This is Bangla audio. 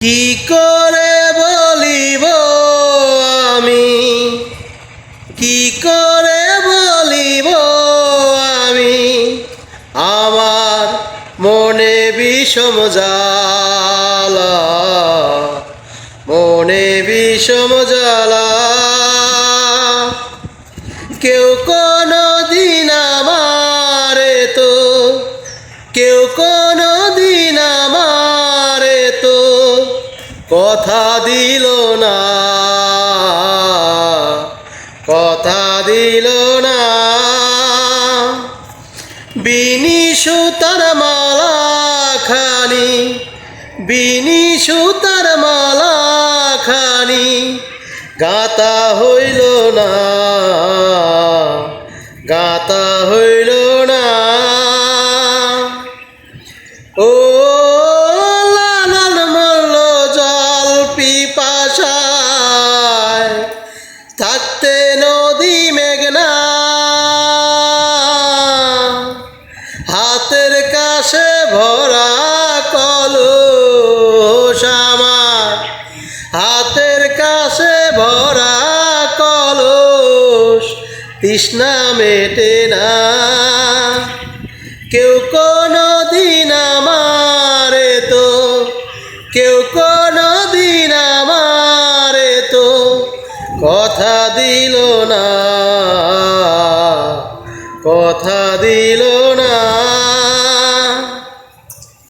কি করে বলিব আমি, কি করে বলিব আমি, আমার মনে বিষম জ্বালা, মনে বিষম জ্বালা। কেউ কোনো দিন আমারে তো, কেউ কোনো দিন আমারে তো কথা দিল না, কথা দিল না। বিনি সুতার মালা খানি, বিনি সুতার মালা খানি গাতা হইল না, গাতা হইল না। ও লালন মল্ল জল পিপাসায় থাকতে নদী মেঘনা, হাতের কাছে ভরা কলস আমার, হাতের কাছে ভরা কলস তৃষ্ণা মেটে না। কেউ কোনো দিন আমারে তো, কেউ কোনো দিন আমারে তো কথা দিল না,